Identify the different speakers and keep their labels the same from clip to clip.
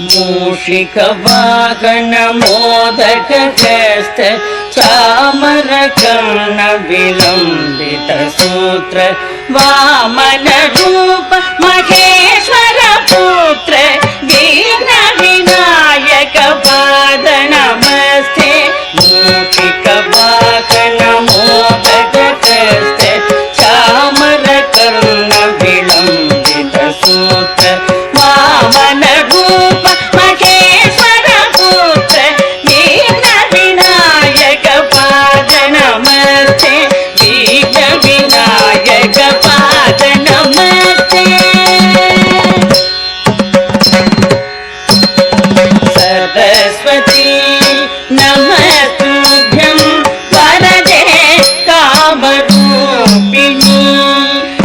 Speaker 1: मूषिकवाहन मोदकहस्त चामरकर्ण विलम्बित सूत्र वामन रूप महेश्वर पुत्र दीन विनायक पाद नमस्ते। मूषिकवाहन मोदकहस्त चामरकर्ण विलम्बित सूत्र वामन रूप महेश्वर पुत्र दीन विनायक पाद नमस्ते। दीन विनायक पाद नमस्ते। सरस्वती नमस्तुभ्यं वरदे कामरूपिणी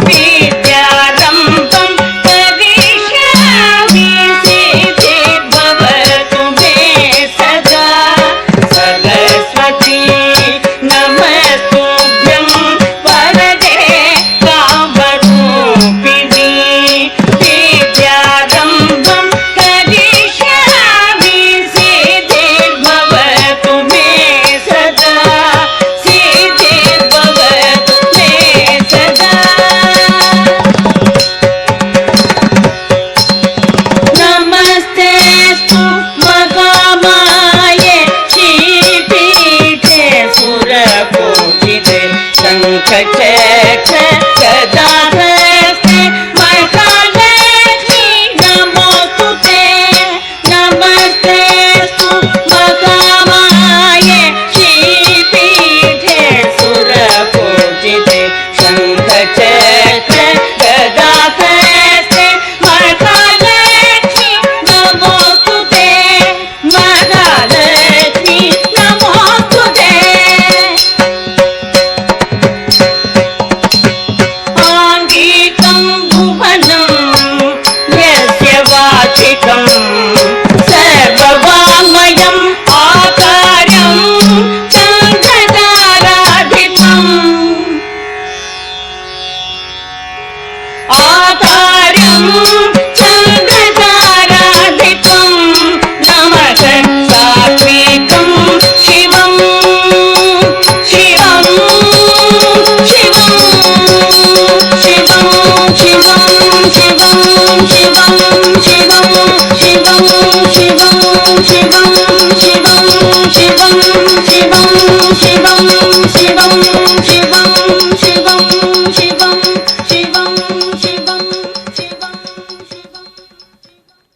Speaker 1: विद्यारम्भं करिष्यामि सिद्धिर्भवतु मे सदा। सरस्वती नमस्तुभ्यं वरदे कामरूपिणी विद्यारम्भं करिष्यामि सिद्धिर्भवतु मे सदा। सिद्धिर्भवतु मे सदा। नमस्तेस्तु महामाये श्रीपीठे सुरपूजिते शङ्खचक्र गदाहस्ते महालक्ष्मी नमोस्तुते। नमस्तेस्तु महामाये श्रीपीठे सुरपूजिते शङ्खचक्र गदाहस्ते महालक्ष्मी नमोस्तुते। महालक्ष्मी नमोस्तुते। आङ्गिकं भुवनं यस्य वाचिकं सर्ववाङ्मयम् आकारं चन्द्रताराधितम्। आकारं चन्द्रताराधितं नमः सात्विकं शिवं शिवं शिवं शिवं शिवं शिवं शिवं शिवं शिवं शिवं शिवं शिवं शिवं शिवं